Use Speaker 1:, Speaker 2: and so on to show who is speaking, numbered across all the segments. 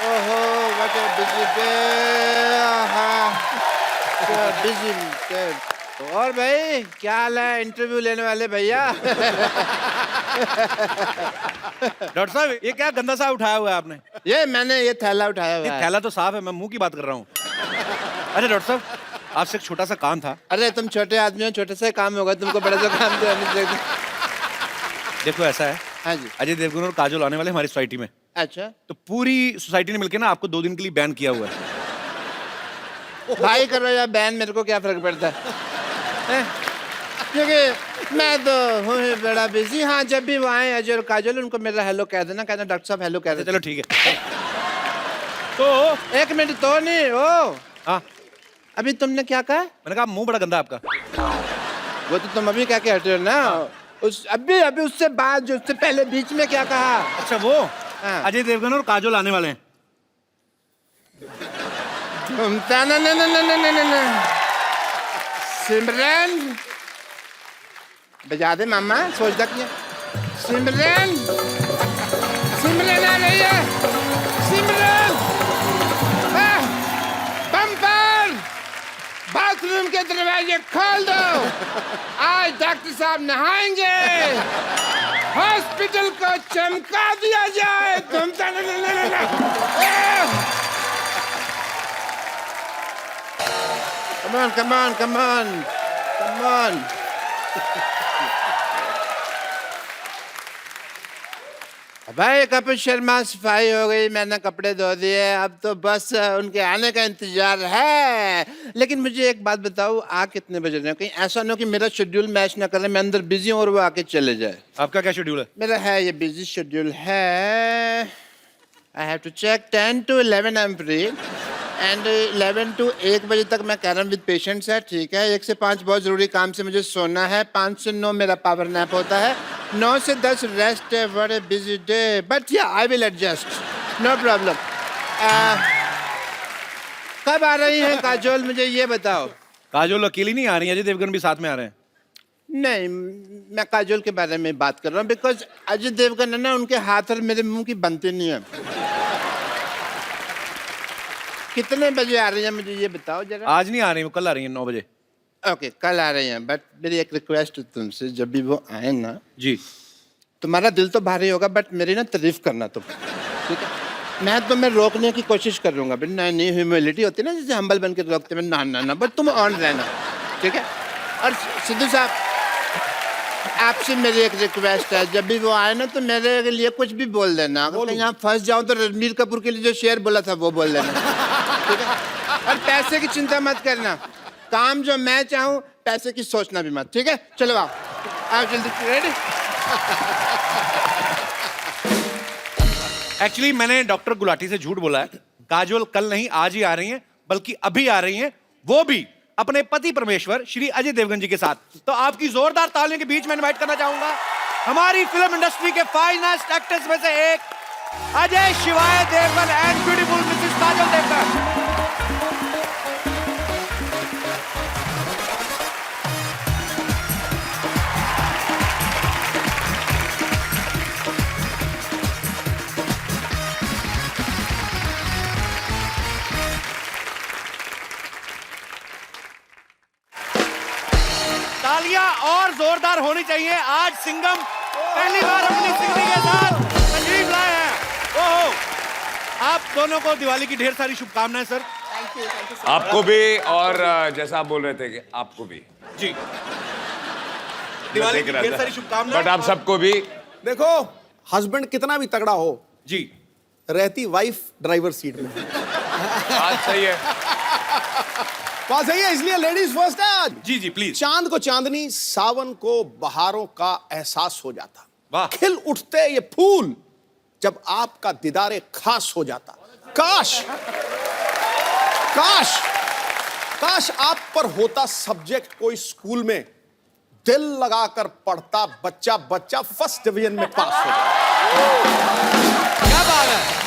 Speaker 1: ओहो what a busy day. हाँ busy. और भाई क्या हाल है इंटरव्यू लेने वाले भैया?
Speaker 2: डॉक्टर साहब ये क्या गंदा सा उठाया हुआ है आपने?
Speaker 1: ये मैंने ये थैला उठाया हुआ
Speaker 2: ये
Speaker 1: है।
Speaker 2: थैला तो साफ है, मैं मुंह की बात कर रहा हूँ। अच्छा डॉक्टर साहब, आपसे एक छोटा सा काम था।
Speaker 1: अरे तुम छोटे आदमी हो, छोटे से काम होगा, तुमको बड़ा सा काम दे।
Speaker 2: देखो ऐसा है,
Speaker 1: हाँ जी।
Speaker 2: अजय देवगन और काजोल आने वाले हमारी सोसाइटी में,
Speaker 1: अच्छा
Speaker 2: तो पूरी सोसाइटी ने मिलकर ना आपको 2 दिन के लिए बैन किया हुआ है।
Speaker 1: भाई करो या बैन, मेरे को क्या फर्क पड़ता है? क्योंकि मैं तो हूँ ही बड़ा बिजी। हाँ जब भी वो आए अजय और काजल, उनको मेरा हेलो कह देना, कहना डॉक्टर साहब हेलो कह देना।
Speaker 2: चलो ठीक है। तो
Speaker 1: एक मिनट तो नहीं ओ,
Speaker 2: हाँ,
Speaker 1: अभी तुमने क्या कहा?
Speaker 2: मैंने कहा मुंह बड़ा गंदा है आपका।
Speaker 1: वो तो तुम अभी क्या कह रहे हो ना, उस अभी अभी उससे बाद जो उससे पहले बीच में क्या कहा?
Speaker 2: अच्छा वो
Speaker 1: हाँ।
Speaker 2: अजय देवगन और काजोल आने वाले हैं।
Speaker 1: घूमता ना सिमरन बजा दे मामा, सोच तक सिमरन सिमरन आ रही है। सिमरन बम्पर बाथरूम के दरवाजे खोल दो, आज डॉक्टर साहब नहाएंगे, हॉस्पिटल को चमका दिया जाए। घूमता ना Come on. भाई कपिल शर्मा सफाई हो गई, मैंने कपड़े धो दिए, अब तो बस उनके आने का इंतजार है। लेकिन मुझे एक बात बताओ, आ कितने बज रहे हैं? कहीं ऐसा ना हो कि मेरा शेड्यूल मैच ना करे, मैं अंदर बिजी हूँ और वो आके चले जाए।
Speaker 2: आपका क्या शेड्यूल है?
Speaker 1: मेरा है ये बिजी शेड्यूल है। I have to check 10 to 11 I am free and 11 to 1 बजे तक मैं कह रहा हूँ विद पेशेंट्स है, ठीक है। 1 से 5 बहुत जरूरी काम से मुझे सोना है, 5 से 9 मेरा पावर नैप होता है, 9 से 10 रेस्ट है। बड़े busy day but yeah I will adjust, no problem. कब आ रही हैं काजोल, मुझे ये बताओ?
Speaker 2: काजोल अकेली नहीं आ रही है, अजय देवगन भी साथ में आ रहे हैं।
Speaker 1: नहीं, मैं काजोल के बारे में बात कर रहा हूँ, बिकॉज अजय देवगन है ना, उनके हाथ और मेरे मुंह की बनती नहीं है। कितने बजे आ रही है मुझे ये बताओ जरा।
Speaker 2: आज नहीं आ रही, वो कल आ रही है 9 बजे।
Speaker 1: ओके कल आ रही हैं, बट मेरी एक रिक्वेस्ट है तुमसे, जब भी वो आए ना,
Speaker 2: जी।
Speaker 1: तुम्हारा दिल तो भारी होगा बट मेरी ना तारीफ करना तुम, ठीक है? मैं तुम्हें रोकने की कोशिश करूंगा, बट नहीं ह्यूमिलिटी होती है ना, जैसे हम्बल बन के रोकते हैं, ना बट तुम ऑन रहना, ठीक है? और सिद्धू साहब आपसे मेरी एक रिक्वेस्ट है, जब भी वो आए ना तो मेरे लिए कुछ भी बोल देना। अगर कहीं यहाँ फंस जाऊं तो रणबीर कपूर के लिए जो शेर बोला था वो बोल देना, ठीक है? और पैसे की चिंता मत करना, काम जो मैं चाहूँ पैसे की सोचना भी मत, ठीक है? चलो आओ जल्दी, रेडी?
Speaker 2: एक्चुअली मैंने डॉक्टर गुलाटी से झूठ बोला है। काजोल कल नहीं आज ही आ रही हैं, बल्कि अभी आ रही हैं, वो भी अपने पति परमेश्वर श्री अजय देवगन जी के साथ। तो आपकी जोरदार तालियों के बीच में इनवाइट करना चाहूंगा हमारी फिल्म इंडस्ट्री के फाइनेस्ट एक्टर्स में से एक Ajay Shivay Devgan and beautiful Mrs Kajol Devgan. तालियां और जोरदार होनी चाहिए। आज सिंघम पहली बार अपनी सिंगनी के साथ तशरीफ लाए हैं। ओहो, आप दोनों को दिवाली की ढेर सारी शुभकामनाएं सर।
Speaker 3: आपको भी, और जैसा आप बोल रहे थे कि आपको भी
Speaker 2: जी, दिवाली की ढेर सारी शुभकामनाएं।
Speaker 3: बट आप सबको भी।
Speaker 4: देखो हस्बैंड कितना भी तगड़ा हो,
Speaker 2: जी,
Speaker 4: रहती वाइफ ड्राइवर सीट में।
Speaker 3: आज सही है,
Speaker 4: बात सही है, इसलिए लेडीज फर्स्ट है आज।
Speaker 2: जी जी प्लीज।
Speaker 4: चांद को चांदनी, सावन को बहारों का एहसास हो जाता,
Speaker 2: वाह।
Speaker 4: खिल उठते ये फूल जब आपका दीदारे खास हो जाता। काश काश काश आप पर होता सब्जेक्ट कोई स्कूल में, दिल लगाकर पढ़ता बच्चा बच्चा फर्स्ट डिवीजन में पास हो जाता।
Speaker 2: क्या बात है।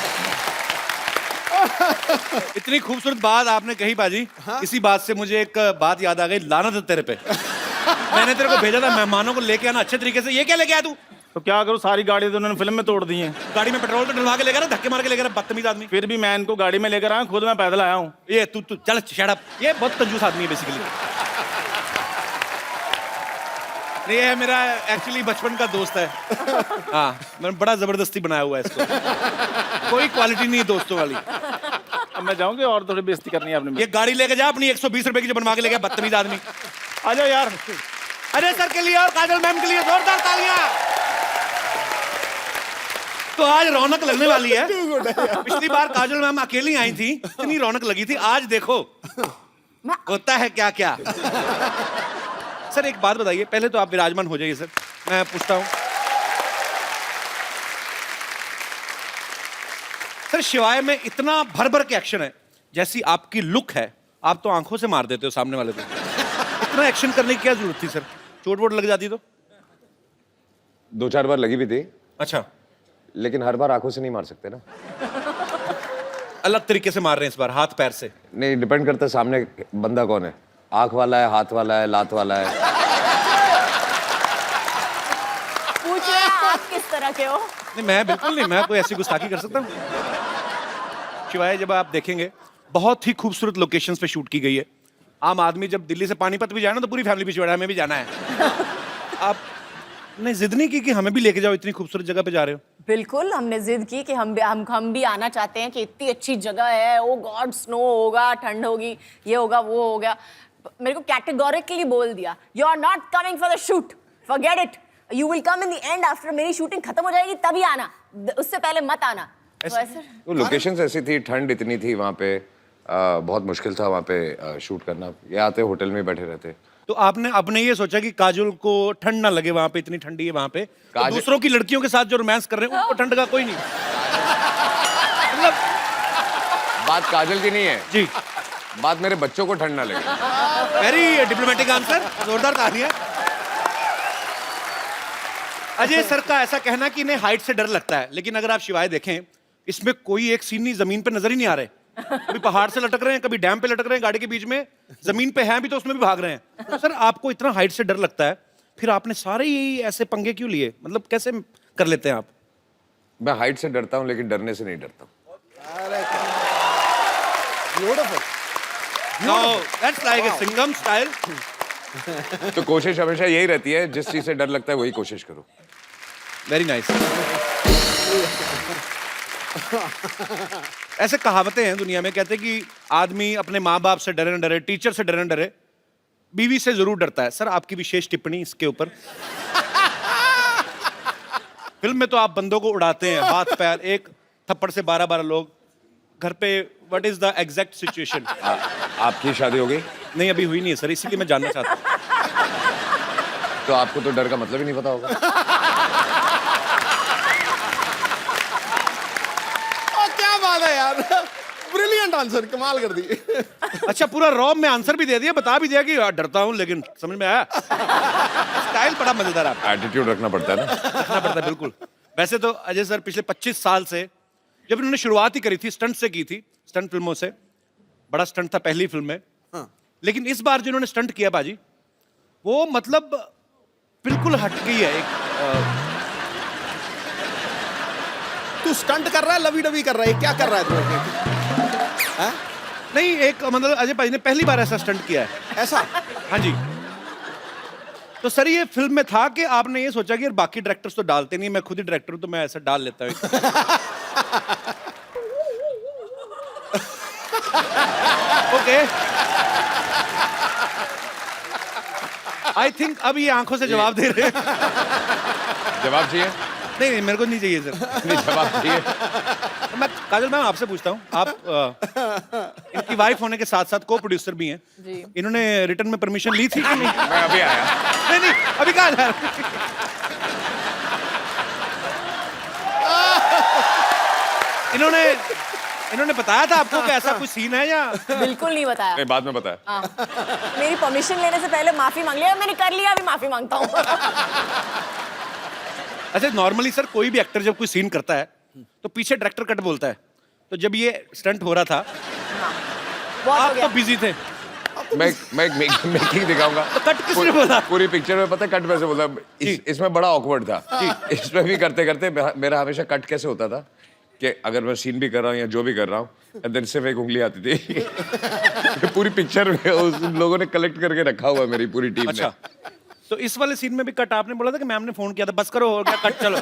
Speaker 2: इतनी खूबसूरत बात आपने कही बाजी।
Speaker 4: हाँ?
Speaker 2: इसी बात से मुझे एक बात याद आ गई, लानत है तेरे पे। मैंने तेरे को भेजा था मेहमानों को लेके आना अच्छे तरीके से, ये क्या लेके आया तू?
Speaker 5: तो क्या करूँ, सारी गाड़ी तो उन्होंने फिल्म में तोड़ दी है।
Speaker 2: गाड़ी में पेट्रोल तो डलवा के लेकर आ, धक्के मार के लेकर आ, बदतमीज आदमी।
Speaker 5: फिर भी मैं इनको गाड़ी में लेकर आया, खुद मैं पैदल आया हूँ।
Speaker 2: ये तू तू चल शट अप, ये बहुत कंजूस आदमी है बेसिकली। नहीं, ये मेरा एक्चुअली बचपन का दोस्त है। हाँ, मैंने बड़ा जबरदस्ती बनाया हुआ है इसको। कोई क्वालिटी नहीं है दोस्तों वाली।
Speaker 5: अब मैं जाऊँगी और थोड़ी बेइज्जती करनी है आपने।
Speaker 2: ये गाड़ी लेके जा अपनी 120 रुपए की जो बनवा के लेके बदतमीज आदमी।
Speaker 5: आ जाओ यार।
Speaker 2: अजय सर के लिए और काजल मैम के लिए जोरदार तालियां। तो आज रौनक लगने वाली है। पिछली बार काजल मैम अकेली आई थी, इतनी रौनक लगी थी। आज देखो होता है क्या क्या। सर एक बात बताइए, पहले तो आप विराजमान हो जाइए सर, मैं पूछता हूं। सर शिवाय में इतना भर भर के एक्शन है, जैसी आपकी लुक है, आप तो आंखों से मार देते हो सामने वाले को। इतना एक्शन करने की क्या जरूरत थी सर? चोट वोट लग जाती तो?
Speaker 3: 2-4 बार लगी भी थी,
Speaker 2: अच्छा,
Speaker 3: लेकिन हर बार आंखों से नहीं मार सकते ना।
Speaker 2: अलग तरीके से मार रहे हैं इस बार, हाथ पैर से।
Speaker 3: नहीं, डिपेंड करता है सामने बंदा कौन है, आंख वाला है, हाथ वाला है, लात वाला है।
Speaker 6: पूछ रहे हैं आप किस तरह के हो?
Speaker 2: नहीं मैं बिल्कुल नहीं, मैं कोई ऐसी गुस्ताखी कर सकता हूँ? शिवाय जब आप देखेंगे बहुत ही खूबसूरत लोकेशंस पे शूट की गई है। आम आदमी जब दिल्ली से पानीपत भी जाए ना तो पूरी फैमिली पीछे बैठा है, हमें भी जाना है। आपने जिद नहीं की कि हमें भी लेके जाओ, इतनी खूबसूरत जगह पे जा रहे हो?
Speaker 6: बिल्कुल हमने जिद की कि हम भी आना चाहते हैं कि इतनी अच्छी जगह है। ओ गॉड, स्नो होगा, ठंड होगी, ये होगा, वो होगा। मेरे को कैटेगोरिकली बोल दिया, you are not coming for the shoot, forget it, you will come in the end after मेरी शूटिंग खत्म हो जाएगी तभी आना, उससे पहले मत आना।
Speaker 3: तो लोकेशंस ऐसी थी, ठंड इतनी थी वहाँ पे, बहुत मुश्किल था वहाँ पे शूट करना। ये आते होटल में बैठे रहते।
Speaker 2: तो आपने अपने ये सोचा कि काजोल को ठंड ना लगे, वहां पे इतनी ठंडी है वहां पे, तो दूसरों की लड़कियों के साथ जो रोमांस कर रहे हैं उनको ठंड का कोई नहीं। मतलब
Speaker 3: बात काजल की नहीं है
Speaker 2: जी,
Speaker 3: बात मेरे बच्चों को ठंड ना लगे।
Speaker 2: वेरी डिप्लोमेटिक आंसर, जोरदार तालियां। अजय सर का ऐसा कहना कि इन्हें हाइट से डर लगता है, लेकिन अगर आप शिवाय देखें, इसमें कोई एक सीन नहीं जमीन पे नजर ही नहीं आ रहे। कभी पहाड़ से लटक रहे हैं, कभी डैम पे लटक रहे हैं, गाड़ी के बीच में, जमीन पे हैं भी तो उसमें भी भाग रहे हैं। तो सर आपको इतना हाइट से डर लगता है, फिर आपने सारे यही ऐसे पंगे क्यों लिए? मतलब कैसे कर लेते हैं आप?
Speaker 3: मैं हाइट से डरता हूँ लेकिन डरने से नहीं डरता।
Speaker 2: No, that's like a Singham style.
Speaker 3: तो कोशिश हमेशा यही रहती है, जिस चीज से डर लगता है वही कोशिश करो।
Speaker 2: Very nice. ऐसे कहावतें हैं दुनिया में, कहते हैं कि आदमी अपने माँ बाप से डरे न डरे, टीचर से डरे न डरे, बीवी से जरूर डरता है। सर आपकी विशेष टिप्पणी इसके ऊपर? फिल्म में तो आप बंदों को उड़ाते हैं, हाथ पैर, एक थप्पड़ से 12-12 लोग। घर पे what is the exact situation?
Speaker 3: आपकी शादी हो गई?
Speaker 2: नहीं अभी हुई नहीं है सर, इसीलिए मैं जानना चाहता हूँ।
Speaker 3: तो आपको तो डर का मतलब ही नहीं पता होगा।
Speaker 4: क्या बात है यार, ब्रिलियंट आंसर, कमाल कर दी।
Speaker 2: अच्छा पूरा रॉब में आंसर भी दे दिया, बता भी दिया कि यार डरता हूं, लेकिन समझ में आया। स्टाइल बड़ा मजेदार है।
Speaker 3: एटीट्यूड रखना पड़ता है ना।
Speaker 2: रखना पड़ता है बिल्कुल। वैसे तो अजय सर पिछले 25 साल से, जब इन्होंने शुरुआत ही करी थी स्टंट से की थी, स्टंट फिल्मों से, बड़ा स्टंट था पहली फिल्म में।
Speaker 4: हाँ।
Speaker 2: लेकिन इस बार जो इन्होंने स्टंट किया बाजी, वो मतलब बिल्कुल हट गई है। एक
Speaker 4: तू स्टंट कर रहा है, लवी डवी कर रहा है, क्या कर रहा है तू? हाँ?
Speaker 2: नहीं, एक मतलब अजय भाई ने पहली बार ऐसा स्टंट किया है।
Speaker 4: ऐसा?
Speaker 2: हाँ जी। तो सर ये फिल्म में था कि आपने ये सोचा कि यार बाकी डायरेक्टर्स तो डालते नहीं, मैं खुद ही डायरेक्टर हूं तो मैं ऐसा डाल लेता हूं। ओके, आई थिंक अब ये आंखों से जवाब दे रहे हैं।
Speaker 3: जवाब चाहिए?
Speaker 2: नहीं नहीं मेरे को नहीं चाहिए सर।
Speaker 3: नहीं, जवाब चाहिए।
Speaker 2: मैं काजल मैम आपसे पूछता हूँ, आप इनकी वाइफ होने के साथ साथ को प्रोड्यूसर भी हैं, इन्होंने रिटर्न में परमिशन ली थी कि नहीं?
Speaker 3: मैं अभी आया।
Speaker 2: नहीं अभी कहाँ जा रहे? इन्होंने बताया था आपको कि ऐसा कुछ सीन है या?
Speaker 6: बिल्कुल नहीं बताया।
Speaker 3: नहीं, बाद में बताया।
Speaker 6: हाँ। मेरी परमिशन लेने से पहले माफी मांग लिया, मैंने कर लिया, अभी माफी मांगता हूँ।
Speaker 2: अच्छा नॉर्मली सर कोई भी एक्टर जब कोई सीन करता है तो पीछे डायरेक्टर कट बोलता है, तो जब ये स्टंट हो रहा था
Speaker 6: बहुत हो
Speaker 2: आप
Speaker 6: गया।
Speaker 2: तो बिजी थे,
Speaker 3: मैं मेकिंग दिखाऊंगा।
Speaker 2: कट किसने बोला?
Speaker 3: पूरी पिक्चर में पता है कट वैसे बोला। इसमें बड़ा ऑकवर्ड था। इसमें भी करते करते मेरा हमेशा कट कैसे होता था कि अगर मैं सीन भी कर रहा हूँ या जो भी कर रहा हूँ, देन सिर्फ एक उंगली आती थी। पूरी पिक्चर में उस लोगों ने कलेक्ट करके रखा हुआ है, मेरी पूरी टीम
Speaker 2: अच्छा,
Speaker 3: ने।
Speaker 2: तो इस वाले सीन में भी कट आपने बोला था कि मैम ने फोन किया था, बस करो हो गया कट, चलो।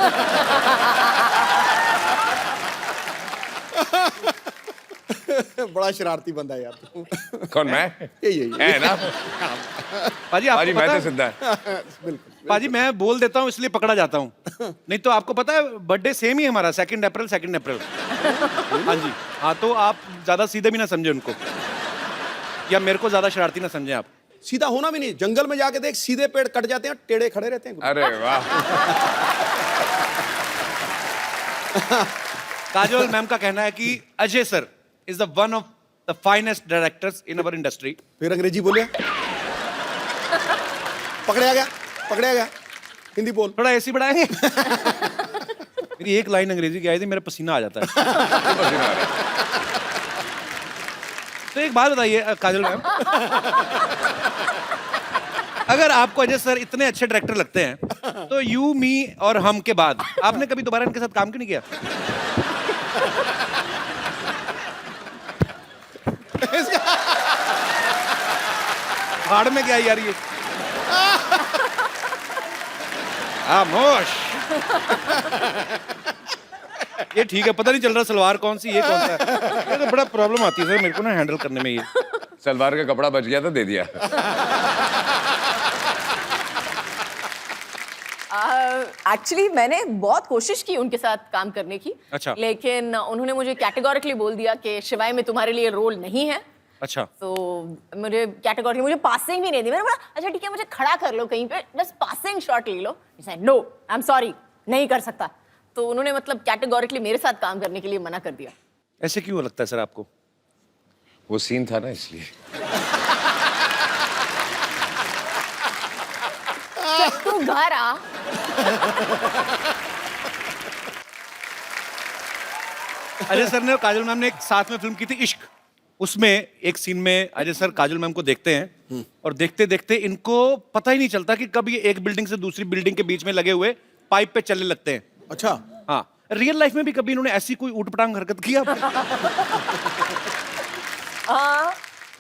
Speaker 4: बड़ा शरारती बंदा है यार।
Speaker 3: कौन मैं?
Speaker 4: यही
Speaker 3: है ना?
Speaker 2: पाजी आपको
Speaker 3: पाजी मैं
Speaker 2: पता
Speaker 3: तो
Speaker 2: है,
Speaker 3: सिद्धा है।
Speaker 4: बिल्कुल।
Speaker 2: पाजी मैं बोल देता हूँ इसलिए पकड़ा जाता हूँ, नहीं तो आपको पता है बर्थडे सेम ही है हमारा, 2 अप्रैल। हाँ जी, हाँ, तो आप ज्यादा सीधे भी ना समझे उनको, या मेरे को ज्यादा शरारती ना समझे आप।
Speaker 4: सीधा होना भी नहीं, जंगल में जाके देख, सीधे पेड़ कट जाते हैं, टेढ़े खड़े रहते हैं।
Speaker 3: अरे वाह।
Speaker 2: काजोल मैम का कहना है कि Ajay sir is the one of the finest directors in our industry.
Speaker 4: फिर अंग्रेजी बोलिए। पकड़ेया गया। हिंदी बोल।
Speaker 2: थोड़ा एसी बढ़ाएंगे? मेरी एक लाइन अंग्रेजी की आई थी, मेरा पसीना आ जाता है। तो एक बात बताइए काजल मैम, अगर आपको अजय सर इतने अच्छे डायरेक्टर लगते हैं, तो यू, मी और हम के बाद आपने कभी दोबारा इनके साथ काम क्यों नहीं किया? हाड़ में क्या यार ये? खामोश। ये ठीक है, पता नहीं चल रहा सलवार कौन सी, ये कौन सा है। ये तो बड़ा प्रॉब्लम आती है सर मेरे को ना हैंडल करने में ये।
Speaker 3: सलवार का कपड़ा बच गया तो दे दिया।
Speaker 6: एक्चुअली मैंने बहुत कोशिश की उनके साथ काम करने की।
Speaker 2: अच्छा।
Speaker 6: लेकिन उन्होंने मुझे कैटेगोरिकली बोल दिया कि शिवाय में तुम्हारे लिए रोल नहीं है।
Speaker 2: अच्छा,
Speaker 6: तो मुझे कैटेगोरी, मुझे पासिंग भी नहीं दी। मैंने बोला अच्छा ठीक है, मुझे खड़ा कर लो कहीं पे, बस पासिंग शॉट ले लो। नो, आई एम सॉरी, नहीं कर सकता। तो उन्होंने मतलब कैटेगोरिकली मेरे साथ काम करने के लिए मना कर दिया।
Speaker 2: ऐसे क्यों लगता है सर आपको?
Speaker 3: वो सीन था ना इसलिए।
Speaker 6: तू घर आ।
Speaker 2: अजय सर ने और काजल मैम ने एक साथ में फिल्म की थी इश्क। उसमें एक सीन में अजय सर काजल मैम को देखते हैं और देखते देखते इनको पता ही नहीं चलता कि कब ये एक बिल्डिंग से दूसरी बिल्डिंग के बीच में लगे हुए पाइप पे चलने लगते हैं।
Speaker 4: अच्छा।
Speaker 2: हाँ, रियल लाइफ में भी कभी इन्होंने ऐसी कोई ऊटपटांग हरकत की आप?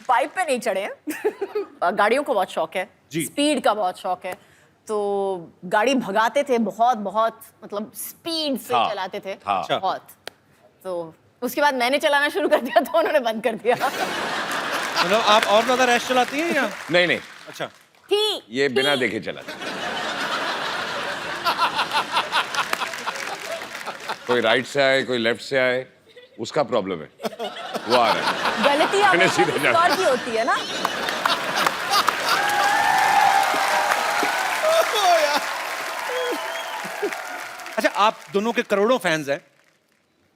Speaker 6: पाइप पे नहीं चढ़े हैं। गाड़ियों को बहुत शौक है,
Speaker 2: जी।
Speaker 6: स्पीड का बहुत शौक है, तो गाड़ी भगाते थे बहुत बहुत, मतलब स्पीड से
Speaker 3: हाँ,
Speaker 6: चलाते थे
Speaker 3: हाँ।
Speaker 6: बहुत। तो उसके बाद मैंने चलाना शुरू कर दिया तो उन्होंने बंद कर दिया।
Speaker 2: मतलब आप और ज्यादा रैश चलाती हैं या?
Speaker 3: नहीं
Speaker 2: अच्छा,
Speaker 3: ये बिना देखे चला। कोई राइट से आए, कोई लेफ्ट से आए, उसका प्रॉब्लम है, वो आ रहा है।
Speaker 6: गलती
Speaker 3: मैंने सीधे
Speaker 6: किसी
Speaker 3: जाना।
Speaker 6: और की होती है ना।
Speaker 2: अच्छा, आप दोनों के करोड़ों फैंस हैं,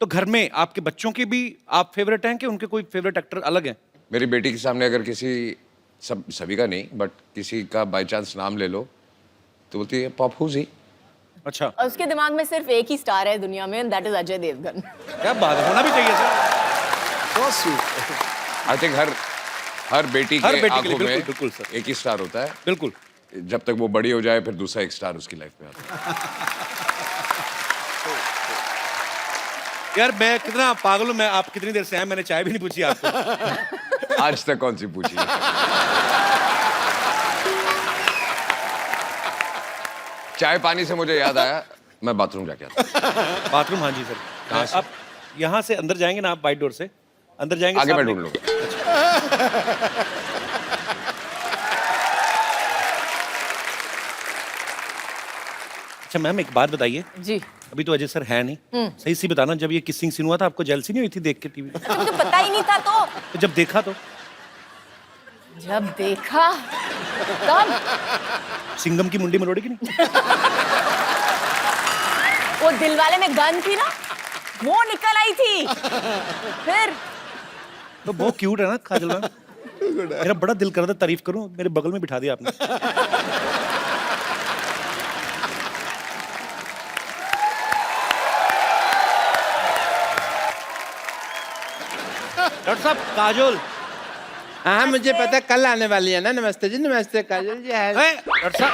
Speaker 2: तो घर में आपके बच्चों के भी आप फेवरेट हैं कि उनके कोई फेवरेट एक्टर अलग हैं?
Speaker 3: मेरी बेटी के सामने अगर किसी, सभी का नहीं बट किसी का बाय चांस नाम ले लो तो बोलती है पप्पू जी।
Speaker 2: अच्छा,
Speaker 6: और उसके दिमाग में सिर्फ एक ही स्टार है दुनिया में, दैट इज अजय देवगन।
Speaker 2: क्या बात है, होना भी चाहिए sir.
Speaker 4: So sweet।
Speaker 3: I think हर बेटी
Speaker 2: हर
Speaker 3: के
Speaker 2: बेटी के
Speaker 3: आंखों
Speaker 2: लिए,
Speaker 3: में
Speaker 2: बिल्कुल, बिल्कुल सर।
Speaker 3: एक ही स्टार होता है।
Speaker 2: बिल्कुल।
Speaker 3: जब तक वो बड़ी हो जाए फिर दूसरा एक स्टार उसकी लाइफ में आता है।
Speaker 2: यार मैं कितना पागल हूं, मैं आप कितनी देर से हैं, मैंने चाय भी नहीं पूछी आपको।
Speaker 3: आज तक कौन सी पूछी है? चाय पानी से मुझे याद आया, मैं बाथरूम जाके आता।
Speaker 2: बाथरूम? हाँ जी सर।
Speaker 3: कहाँ से?
Speaker 2: आप यहाँ से अंदर जाएंगे ना, आप बाइट डोर से अंदर जाएंगे,
Speaker 3: आगे मैं
Speaker 2: सामने-
Speaker 3: ढूंढ लूंगा।
Speaker 2: अच्छा मैम, एक बात बताइए,
Speaker 6: जी।
Speaker 2: अभी तो अजय सर है नहीं, सही सी बताना, जब ये किसिंग सीन हुआ था आपको जेलसी नहीं हुई थी देख के टीवी?
Speaker 6: अच्छा मुझे पता ही नहीं था तो
Speaker 2: जब देखा तो
Speaker 6: जब देखा तब
Speaker 2: सिंघम की मुंडी मरोड़ी की नहीं?
Speaker 6: वो दिलवाले में गन थी ना, वो निकल आई थी। फिर
Speaker 2: तो बहुत क्यूट है ना काजल मैम। मेरा बड़ा दिल कर रहा था तारीफ करूं, मेरे बगल में बिठा दिया आपने। डॉक्टर साहब, काजोल
Speaker 1: हाँ मुझे पता कल आने वाली है ना। नमस्ते जी, नमस्ते काजल जी। है
Speaker 2: डॉक्टर साहब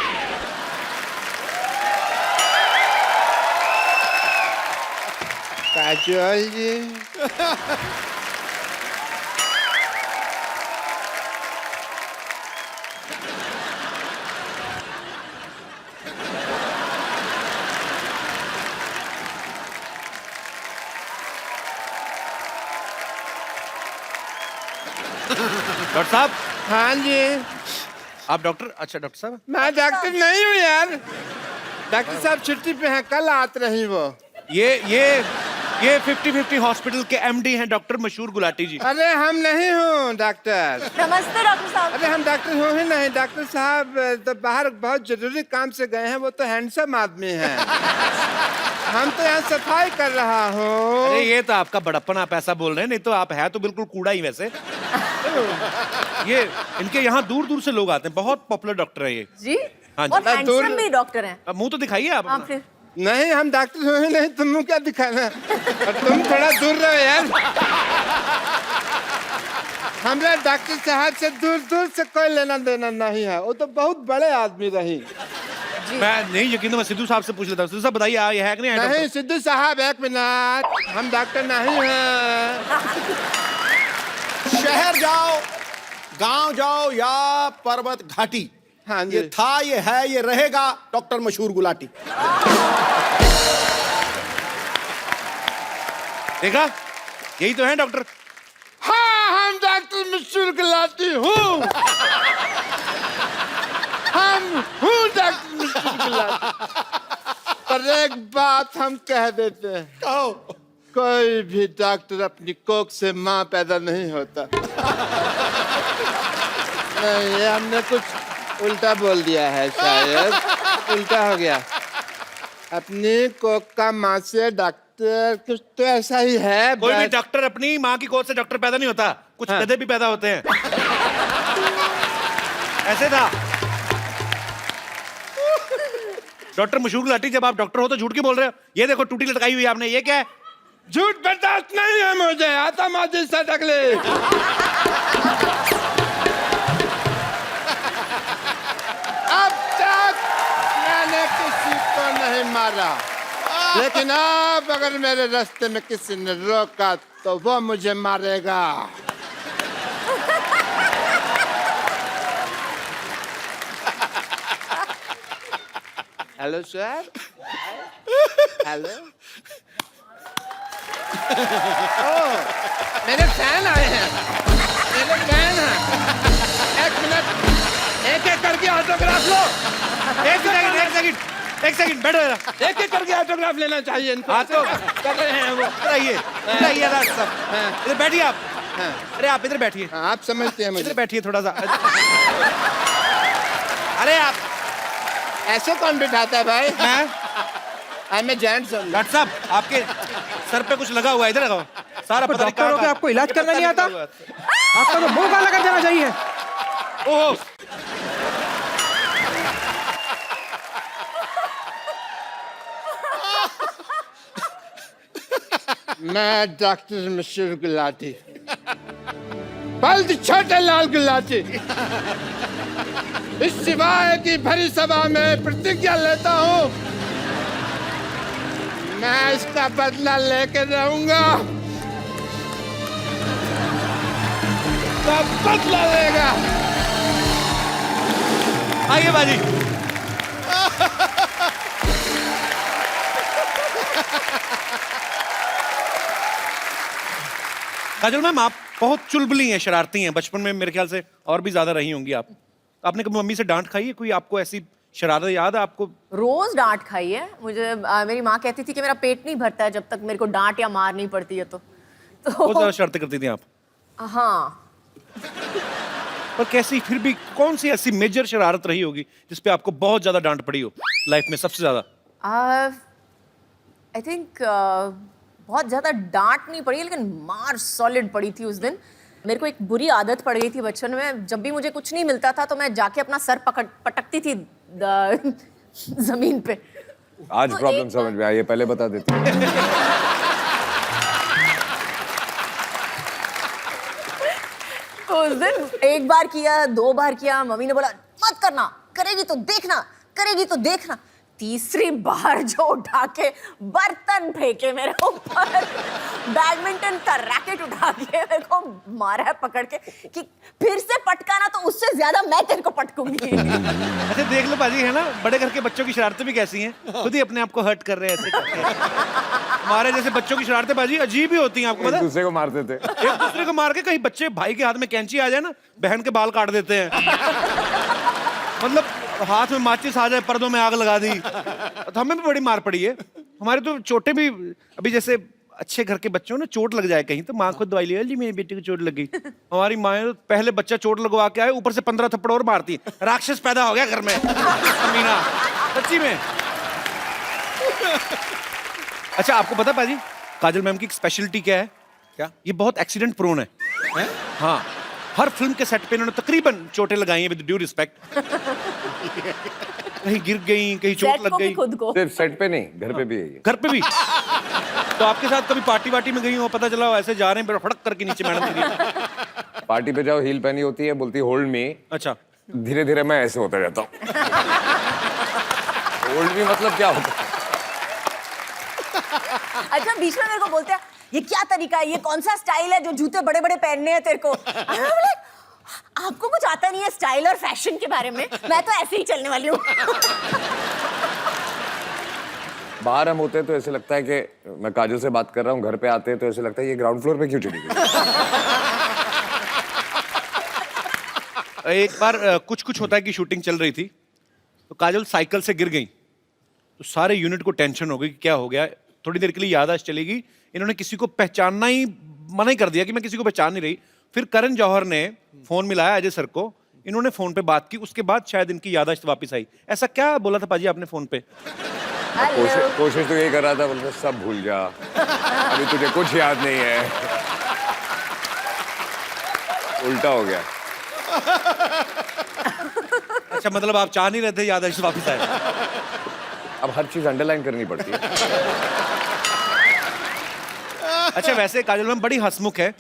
Speaker 1: काजल जी।
Speaker 2: डॉक्टर साहब
Speaker 1: हाँ जी।
Speaker 2: आप डॉक्टर? अच्छा डॉक्टर साहब
Speaker 1: मैं डॉक्टर नहीं हूँ यार। डॉक्टर साहब छुट्टी पे हैं, कल आते रही वो।
Speaker 2: ये 50-50 हॉस्पिटल के एमडी हैं डॉक्टर मशहूर गुलाटी जी।
Speaker 1: अरे हम नहीं हूँ डॉक्टर।
Speaker 6: नमस्ते डॉक्टर साहब।
Speaker 1: अरे हम डॉक्टर हो ही नहीं। डॉक्टर साहब तो बाहर बहुत जरूरी काम से गए हैं। वो तो हैंडसम आदमी हैं। हम तो यहाँ सफाई कर रहा हूँ।
Speaker 2: अरे ये तो आपका बड़प्पन, आप ऐसा बोल रहे हैं, नहीं तो आप है तो बिल्कुल कूड़ा ही वैसे। ये इनके यहाँ दूर दूर से लोग आते हैं, बहुत पॉपुलर डॉक्टर है ये।
Speaker 6: जी
Speaker 2: हाँ जी।
Speaker 6: और
Speaker 1: मैं दूर-
Speaker 6: हैंडसम भी डॉक्टर हैं।
Speaker 2: अब मुंह तो दिखाइए आप
Speaker 6: हाँ
Speaker 2: अपना।
Speaker 6: फिर
Speaker 1: नहीं हम डॉक्टर हो ही नहीं। तुम क्या दिखाना। और तुम थोड़ा दूर रहो यार। हमरा डॉक्टर साहब से दूर दूर से कोई लेना देना नहीं है। वो तो बहुत बड़े आदमी रही।
Speaker 2: मैं नहीं यकीन तो मैं सिद्धू साहब से पूछ लेता हूँ। सिद्धू साहब बताइए ये है कि नहीं है
Speaker 1: नहीं
Speaker 2: डॉक्टर?
Speaker 1: सिद्धू साहब एक मिनट, हम डॉक्टर नहीं हैं।
Speaker 4: शहर जाओ, गांव जाओ या पर्वत घाटी,
Speaker 1: हाँ जी।
Speaker 4: ये था, ये है, ये रहेगा डॉक्टर मशहूर गुलाटी।
Speaker 2: देखा, यही तो है डॉक्टर।
Speaker 1: हाँ हम डॉक्टर मशहूर गुलाटी हूँ। हम हूँ डॉक्टर मशहूर गुलाटी। पर एक बात हम कह देते हैं,
Speaker 4: कहो।
Speaker 1: कोई भी डॉक्टर अपनी कोख से माँ पैदा नहीं होता। नहीं ये हमने कुछ उल्टा बोल दिया है, शायद उल्टा हो गया। अपनी कोख का माँ से डॉक्टर कुछ तो ऐसा ही है।
Speaker 2: कोई भी
Speaker 1: बस-
Speaker 2: डॉक्टर अपनी माँ की गोद से डॉक्टर पैदा नहीं होता, कुछ
Speaker 1: हाँ।
Speaker 2: गधे भी पैदा होते हैं। ऐसे था। डॉक्टर मशहूर गुलाटी, जब आप डॉक्टर हो तो झूठ क्यों बोल रहे हो? ये देखो टूटी लटकाई हुई है आपने, ये क्या है?
Speaker 1: झूठ बर्दाश्त नहीं है मुझे। आता माजी से टकले। अब तक मैंने किसी को नहीं मारा, लेकिन अब अगर मेरे रास्ते में किसी ने रोका तो वो मुझे मारेगा। Hello sir. हेलो। ओह, मेरे फैन आए हैं। मेरे फैन हैं। एक मिनट, एक एक करके ऑटोग्राफ लो।
Speaker 2: एक सेकंड बैठो जरा।
Speaker 1: एक एक करके ऑटोग्राफ लेना चाहिए इनको।
Speaker 2: हाँ तो
Speaker 1: कर रहे हैं वो।
Speaker 2: इधर डॉक्टर साहब, इधर बैठिए आप। अरे आप इधर बैठिए,
Speaker 1: हाँ, आप समझते हैं
Speaker 2: इधर
Speaker 1: मुझे।
Speaker 2: बैठिए थोड़ा सा। अरे आप,
Speaker 1: ऐसे कौन बिठाता है भाई?
Speaker 2: मैं
Speaker 1: मैं जेंट्स हूँ।
Speaker 2: डॉक्टर साहब आपके सर पे कुछ लगा हुआ है, इधर लगाओ। सारा पता नहीं
Speaker 7: डॉक्टर हो के आपको इलाज करना नहीं आता? आपका तो मुंह काला कर देना चाहिए।
Speaker 2: ओह
Speaker 1: मैं डॉक्टर मशहूर गुलाटी, बल्द छोटे लाल गुलाटी, इस सिवाय की भरी सभा में प्रतिज्ञा लेता हूँ, मैं इसका बदला लेके रहूंगा। सब बदला लेगा।
Speaker 2: आइए बाजी। काजल मैम, आप बहुत चुलबुली हैं, शरारती हैं। बचपन में मेरे ख्याल से और भी ज्यादा रही होंगी आप। आपने कभी मम्मी से डांट खाई है? कोई आपको ऐसी शरारत याद है आपको?
Speaker 6: रोज डांट खाई है मुझे। मेरी माँ कहती थी कि मेरा पेट नहीं भरता है जब तक मेरे को डांट या मार नहीं पड़ती है तो
Speaker 2: बहुत ज्यादा शरारतें करती थी आप।
Speaker 6: हाँ।
Speaker 2: पर कैसी, फिर भी कौन सी ऐसी मेजर शरारत रही होगी जिसपे आपको बहुत ज्यादा डांट पड़ी हो लाइफ में, सबसे ज्यादा?
Speaker 6: आई थिंक बहुत ज़्यादा डांट नहीं पड़ी लेकिन मार सॉलिड पड़ी थी उस दिन। मेरे को एक बुरी आदत पड़ गई थी बचपन में, जब भी मुझे कुछ नहीं मिलता था तो मैं जाके अपना सर पटकती थी जमीन पे।
Speaker 3: आज
Speaker 6: तो
Speaker 3: प्रॉब्लम
Speaker 6: एक
Speaker 3: समझ में आई है, पहले बता देते।
Speaker 6: तो उस दिन एक बार किया, 2 बार किया, मम्मी ने बोला मत करना, करेगी तो देखना, करेगी तो देखना। तीसरी बार जो उठा के बर्तन फेंके मेरे ऊपर, बैडमिंटन का रैकेट उठा के मेरे को मारा है पकड़ के कि फिर से पटकाना तो उससे ज्यादा मैं तेरे को पटकूंगी।
Speaker 2: अच्छा देख लो पाजी, है ना, बड़े घर के बच्चों की शरारतें भी कैसी हैं, खुद ही अपने आप को हर्ट कर रहे हैं ऐसे करके। हमारे जैसे बच्चों की शरारतें पाजी अजीब ही होती हैं, आपको पता
Speaker 3: एक
Speaker 2: है?
Speaker 3: दूसरे को मारते थे।
Speaker 2: एक दूसरे को मार के, कहीं बच्चे भाई के हाथ में कैंची आ जाए ना, बहन के बाल काट देते हैं। मतलब हाथ में माचिस आ जाए, पर्दों में आग लगा दी। तो हमें भी बड़ी मार पड़ी है। हमारे तो चोटें भी, अभी जैसे अच्छे घर के बच्चों ने चोट लग जाए कहीं तो माँ खुद दवाई ले, जी मेरी बेटी को चोट लग गई। हमारी माँ तो पहले बच्चा चोट लगवा के आए, ऊपर से 15 थप्पड़ और मारती है। राक्षस पैदा हो गया घर में। अमीना, सच्ची में। अच्छा आपको पता पाजी, काजल मैम की एक स्पेशलिटी क्या है?
Speaker 4: क्या?
Speaker 2: ये बहुत एक्सीडेंट प्रोन है। हाँ, हर फिल्म के सेट पे इन्होंने तकरीबन चोटें लगाई हैं, विद ड्यू रिस्पेक्ट। कहीं गिर गई, कहीं चोट
Speaker 6: सेट
Speaker 2: लग
Speaker 6: को भी
Speaker 2: गई।
Speaker 6: खुद को।
Speaker 3: सिर्फ सेट पे नहीं, घर पे भी है ये।
Speaker 2: घर पे भी। तो आपके साथ कभी पार्टी वार्टी में गई हो, पता चला हो ऐसे जा रहे हैं, फड़क करके नीचे मैडम गिरी।
Speaker 3: पार्टी पे जाओ, हील पहनी होती है, बोलती होल्ड मी।
Speaker 2: अच्छा,
Speaker 3: धीरे धीरे मैं ऐसे होता जाता हूँ। होल्ड मी मतलब क्या होता है?
Speaker 6: अच्छा बीच में मेरे को बोलते हैं ये क्या तरीका है, ये कौन सा स्टाइल है जो जूते बड़े बड़े पहनने हैं तेरे को। और मैं बोले, आपको कुछ आता नहीं है स्टाइल और फैशन के बारे में, मैं तो ऐसे ही चलने वाली हूँ।
Speaker 3: बाहर हम होते हैं तो ऐसे लगता है कि मैं काजल से बात कर रहा हूँ, घर पे आते हैं तो ऐसे लगता है ये ग्राउंड फ्लोर पे क्यों चली गई।
Speaker 2: एक बार कुछ होता है कि शूटिंग चल रही थी, तो काजल साइकिल से गिर गई। तो सारे यूनिट को टेंशन हो गई कि क्या हो गया। थोड़ी देर के लिए याददाश्त चलेगी, इन्होंने किसी को पहचानना ही मना ही कर दिया कि मैं किसी को पहचान नहीं रही। फिर करण जौहर ने फोन मिलाया अजय सर को, इन्होंने फोन पे बात की, उसके बाद शायद इनकी याददाश्त वापस आई। ऐसा क्या बोला था पाजी आपने फोन पे?
Speaker 3: कोशिश तो यही कर रहा था, बोलते सब भूल जा, अभी तुझे कुछ याद नहीं है। उल्टा हो गया।
Speaker 2: अच्छा मतलब आप चाह नहीं रहे थे याददाश्त वापस आए?
Speaker 3: अब हर चीज अंडरलाइन करनी पड़ती है।
Speaker 2: अच्छा वैसे काजल मैम बड़ी हंसमुख है,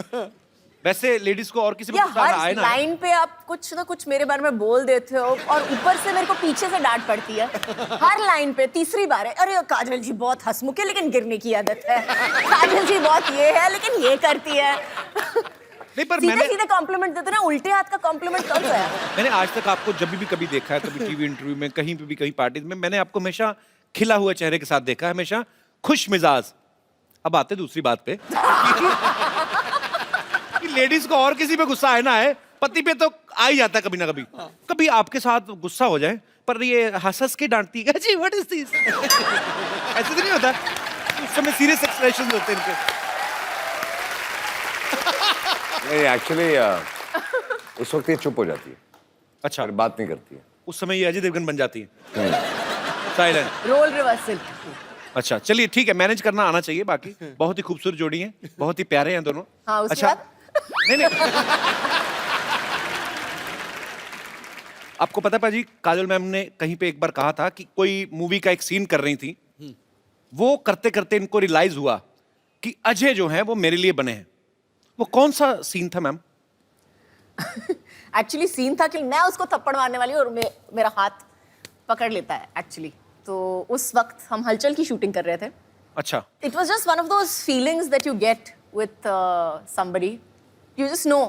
Speaker 2: वैसे लेडीज को और किसी को
Speaker 6: या
Speaker 2: गुस्सा आए
Speaker 6: हर
Speaker 2: ना
Speaker 6: लाइन पे आप कुछ ना कुछ मेरे बारे में बोल देते हो और ऊपर से मेरे को पीछे से डांट पड़ती है। हर लाइन पे तीसरी बार है, अरे काजल जी बहुत हंसमुख है लेकिन गिरने की आदत है, काजल जी बहुत ये है लेकिन ये करती है।
Speaker 2: नहीं पर
Speaker 6: सीधे सीधे कॉम्प्लीमेंट देते ना, उल्टे हाथ का कॉम्प्लीमेंट कब है?
Speaker 2: मैंने आज तक आपको जब भी कभी देखा है, कभी टीवी इंटरव्यू में, कहीं पे भी, कहीं पार्टी में, मैंने आपको हमेशा खिला हुआ चेहरे के साथ देखा है, हमेशा खुश मिजाज। अब आते दूसरी बात पे कि लेडीज को और किसी पे गुस्सा आए ना आए, पति पे तो आ ही जाता है कभी ना कभी। कभी आपके साथ गुस्सा हो जाए पर ये हंस के डांटती है, जी व्हाट इज दिस, ऐसे तो नहीं होता? उस समय सीरियस एक्सप्रेशन होते हैं इनके।
Speaker 3: नहीं एक्चुअली उस वक्त ये चुप हो जाती है,
Speaker 2: अच्छा,
Speaker 3: फिर बात नहीं करती है।
Speaker 2: उस समय ये अजय देवगन बन जाती है, साइलेंट।
Speaker 6: Role reversal.
Speaker 2: अच्छा चलिए ठीक है, मैनेज करना आना चाहिए। बाकी बहुत ही खूबसूरत जोड़ी है, बहुत ही प्यारे हैं दोनों।
Speaker 6: हाँ उसके
Speaker 2: अच्छा
Speaker 6: बाद
Speaker 2: नहीं आपको पता पाजी, काजल मैम ने कहीं पे एक बार कहा था कि कोई मूवी का एक सीन कर रही थी, वो करते करते इनको रियलाइज हुआ कि अजय जो है वो मेरे लिए बने हैं। वो कौन सा सीन था मैम?
Speaker 6: एक्चुअली सीन था कि मैं उसको थप्पड़ मारने वाली हूँ और मेरा हाथ पकड़ लेता है एक्चुअली। तो उस वक्त हम हलचल की शूटिंग कर रहे थे।
Speaker 2: अच्छा,
Speaker 6: it was just one of those feelings that you get with somebody, you just know,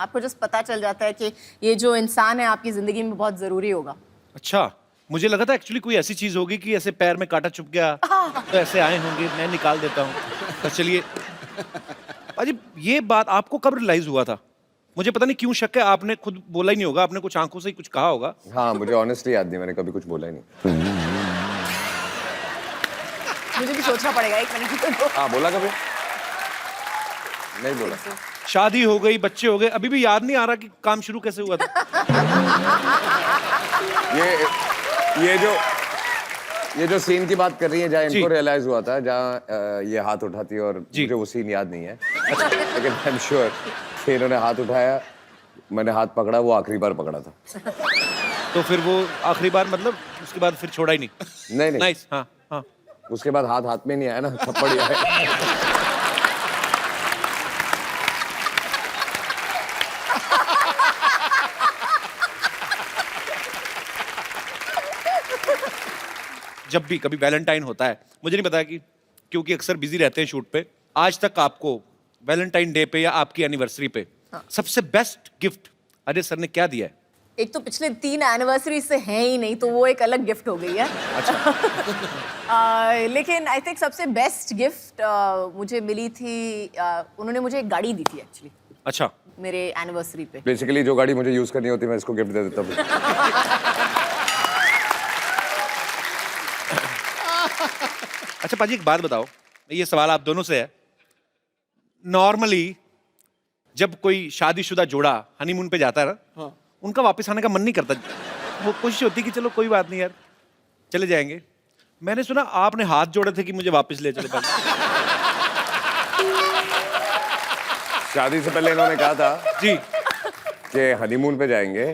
Speaker 6: आपको जस्ट पता चल जाता है कि ये जो इंसान है आपकी जिंदगी में बहुत जरूरी होगा।
Speaker 2: अच्छा मुझे लगा था एक्चुअली कोई ऐसी चीज होगी कि ऐसे पैर में कांटा चुभ गया तो ऐसे आए होंगे, मैं निकाल देता हूँ। तो चलिए पाजी, ये बात आपको कब रियलाइज हुआ था? मुझे पता नहीं क्यों शक है, आपने खुद बोला ही नहीं होगा, आपने कुछ आंखों से ही कुछ कहा होगा।
Speaker 3: हाँ मुझे ऑनेस्टली याद नहीं, मैंने कभी कुछ बोला ही नहीं।
Speaker 6: मुझे भी सोचना पड़ेगा एक मिनट।
Speaker 3: हाँ बोला कभी नहीं बोला।
Speaker 2: शादी हो गई, बच्चे हो गए, अभी भी याद नहीं आ रहा कि काम शुरू कैसे हुआ था।
Speaker 3: ये जो सीन की बात कर रही है, जहाँ इनको रियलाइज हुआ था, जहाँ ये हाथ उठाती है, और मुझे वो सीन याद नहीं है, लेकिन आई एम श्योर कि इन्होंने हाथ उठाया, मैंने हाथ पकड़ा, वो आखिरी बार पकड़ा था।
Speaker 2: तो फिर वो आखिरी बार मतलब उसके बाद फिर छोड़ा ही नहीं?
Speaker 3: नहीं नहीं,
Speaker 2: नाइस। हाँ हाँ,
Speaker 3: उसके बाद हाथ हाथ में नहीं आया ना, थप्पड़ ही आया।
Speaker 2: जब भी कभी वैलेंटाइन होता है, मुझे नहीं पता कि क्योंकि अक्सर बिजी रहते हैं शूट पे, आज तक आपको वैलेंटाइन डे पे या आपकी एनिवर्सरी पे सबसे बेस्ट गिफ्ट अजय सर ने क्या दिया है?
Speaker 6: एक तो पिछले 3 एनिवर्सरी से हैं ही नहीं, तो वो एक अलग गिफ्ट हो गई है। लेकिन आई थिंक सबसे बेस्ट गिफ्ट मुझे मिली थी, उन्होंने मुझे एक गाड़ी दी थी एक्चुअली
Speaker 2: अच्छा,
Speaker 6: मेरे एनिवर्सरी पे।
Speaker 3: बेसिकली जो गाड़ी मुझे यूज करनी होती है मैं इसको गिफ्ट दे देता हूँ।
Speaker 2: अच्छा पाजी एक बात बताओ, ये सवाल आप दोनों से है। नॉर्मली जब कोई शादीशुदा जोड़ा हनीमून पे जाता है ना, उनका वापस आने का मन नहीं करता, वो कोशिश होती कि चलो कोई बात नहीं यार चले जाएंगे। मैंने सुना आपने हाथ जोड़े थे कि मुझे वापस ले चले पाए।
Speaker 3: शादी से पहले इन्होंने कहा था
Speaker 2: जी
Speaker 3: कि हनीमून पे जाएंगे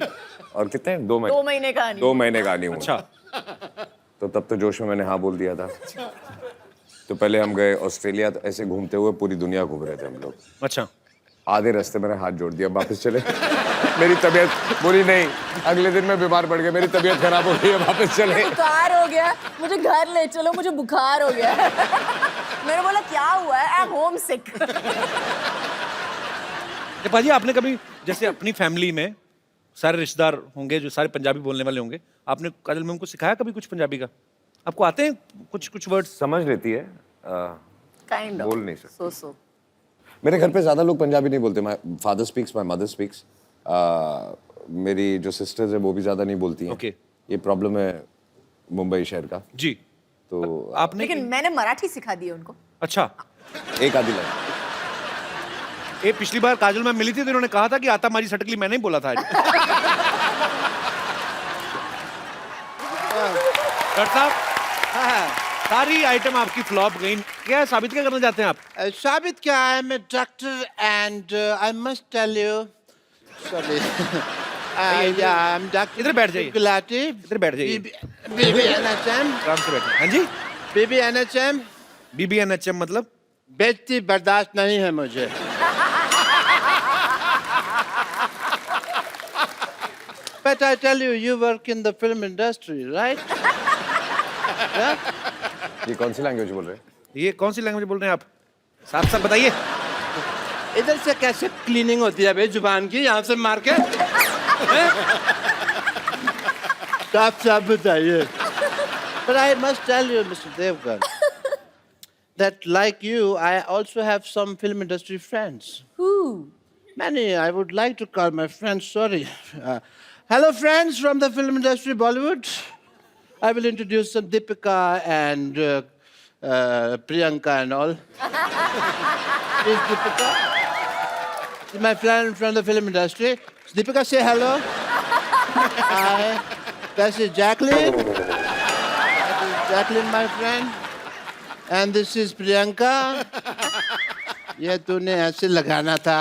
Speaker 3: और कितने 2 महीने
Speaker 6: 2 महीने का नहीं।
Speaker 3: 2 महीने का हनीमून।
Speaker 2: अच्छा,
Speaker 3: तो तब तो जोश में मैंने हाँ बोल दिया था। तो पहले हम गए ऑस्ट्रेलिया, तो ऐसे घूमते हुए पूरी दुनिया घूम रहे थे हम लोग।
Speaker 2: अच्छा
Speaker 3: आधे रास्ते मैंने हाथ जोड़ दिया, वापस चले। मेरी तबीयत बुरी नहीं, अगले दिन मैं बीमार पड़ गया, मेरी तबीयत खराब हो गई है, वापस चले।
Speaker 6: बुखार हो गया, मुझे घर ले चलो, मुझे बुखार हो गया। मैंने बोला क्या हुआ है? आई एम होम सिक।
Speaker 2: पाजी आपने कभी जैसे अपनी फैमिली में सारे रिश्तेदार होंगे जो सारे पंजाबी बोलने वाले होंगे, आपने काजल मैम को सिखाया कभी कुछ पंजाबी का? आपको आते हैं कुछ कुछ वर्ड्स?
Speaker 3: समझ लेती है,
Speaker 6: काइंड ऑफ
Speaker 3: बोल नहीं सकते।
Speaker 6: सो
Speaker 3: मेरे घर पे ज्यादा लोग पंजाबी नहीं बोलते। My father speaks, my mother speaks. मेरी जो सिस्टर्स है वो भी ज्यादा नहीं बोलती हैं।
Speaker 2: Okay.
Speaker 3: ये प्रॉब्लम है मुंबई शहर का।
Speaker 2: जी,
Speaker 3: तो
Speaker 2: आपने
Speaker 6: लेकिन मैंने मराठी सिखा दी है उनको।
Speaker 2: अच्छा,
Speaker 3: एक आधी लाइन।
Speaker 2: ये पिछली बार काजल मैम मिली थी तो इन्होंने कहा था कि आता मारी सटकली मैंने ही बोला था। डॉक्टर साहब, सारी आइटम आपकी फ्लॉप गई, क्या साबित क्या करना चाहते हैं आप?
Speaker 1: साबित क्या है, मैं doctor and I must tell you, sorry, I am doctor.
Speaker 2: इधर बैठ जाइए।
Speaker 1: गुलाटी,
Speaker 2: इधर बैठ जाइए।
Speaker 1: बीबी एनएचएम,
Speaker 2: आराम से बैठे। हाँ जी,
Speaker 1: बीबी एनएचएम,
Speaker 2: BBNHM मतलब?
Speaker 1: बेइज्जती बर्दाश्त नहीं है मुझे। But I tell you, you work in the film industry, right? Yeah?
Speaker 3: ये कौन सी लैंग्वेज बोल रहे हैं?
Speaker 2: ये कौन सी लैंग्वेज बोल रहे हैं आप? साफ साफ बताइए।
Speaker 1: इधर से कैसे क्लीनिंग होती है भाई जुबान की, यहाँ से मार के? साफ साफ बताइए। But I must tell you, Mr. Devgan, that like you, I also have some film industry friends.
Speaker 6: Who?
Speaker 1: Many. I would like to call my friends. Sorry. Hello, friends from the film industry, Bollywood. I will introduce some Deepika and Priyanka and all. Is Deepika? She's my friend from the film industry. Deepika, say hello. Hi. This is Jacqueline. That is Jacqueline, my friend. And this is Priyanka. ये तूने ऐसे लगाना था,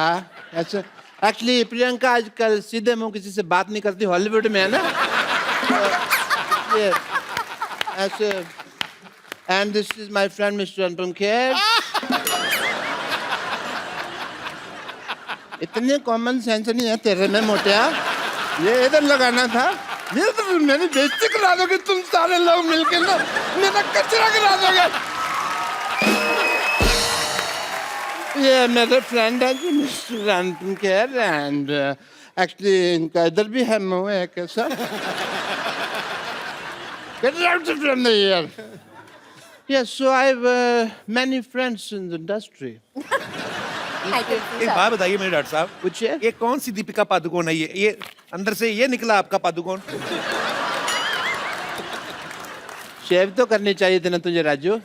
Speaker 1: ऐसे। Actually Priyanka आजकल सीधे मुंह किसी से बात नहीं करती, हॉलीवुड में है ना, तो ये ऐसे। And this is my friend mister Anupam Kher. इतने कॉमन सेंस नहीं है तेरे में मोटिया, ये इधर लगाना था। ये तो मैंने बेइज्जती करा दोगे तुम सारे लोग मिलकर ना, मेरा कचरा करा दोगे। ये मेरे फ्रेंड है जी mister Anupam Kher, and actually इनका इधर भी है मुंह है कैसा। Get out from the here. Yes, so I have many friends in the industry.
Speaker 2: एक बात बताइए मेरे डॉक्टर साहब,
Speaker 1: पूछिए।
Speaker 2: ये कौन सी दीपिका पादुकोण है? ये अंदर से ये निकला आपका पादुकोण?
Speaker 1: शेव तो करनी चाहिए थी ना तुझे राजू।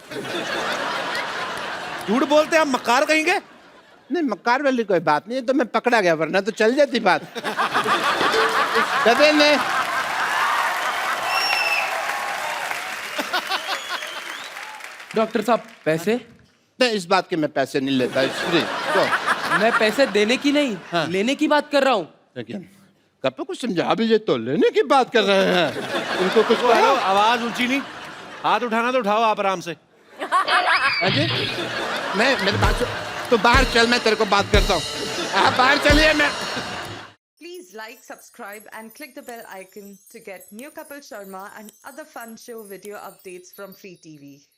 Speaker 2: झूठ बोलते हैं आप, मक्कार कहेंगे?
Speaker 1: नहीं, मक्कार वाली कोई बात नहीं है, तो मैं पकड़ा गया, वरना तो चल जाती बात। गधे ने
Speaker 7: डॉक्टर साहब पैसे?
Speaker 1: नहीं, इस बात के मैं पैसे नहीं लेता, इट्स फ्री। तो
Speaker 7: मैं पैसे देने की नहीं,
Speaker 1: हाँ।
Speaker 7: लेने की बात कर रहा हूँ।
Speaker 1: लेकिन कब कुछ समझा भी, ये तो लेने की बात कर रहे हैं। उनको कुछ
Speaker 2: हेलो,
Speaker 1: कहो।
Speaker 2: आवाज ऊंची नहीं, हाथ उठाना तो उठाओ आप आराम से।
Speaker 1: अजय, मैं मेरे बात तो बाहर चल, मैं तेरे को बात करता हूँ। आप बाहर चलिए। मैं
Speaker 8: Please like, subscribe, and click the bell icon to get new Kapil Sharma and other fun show video updates from Free TV.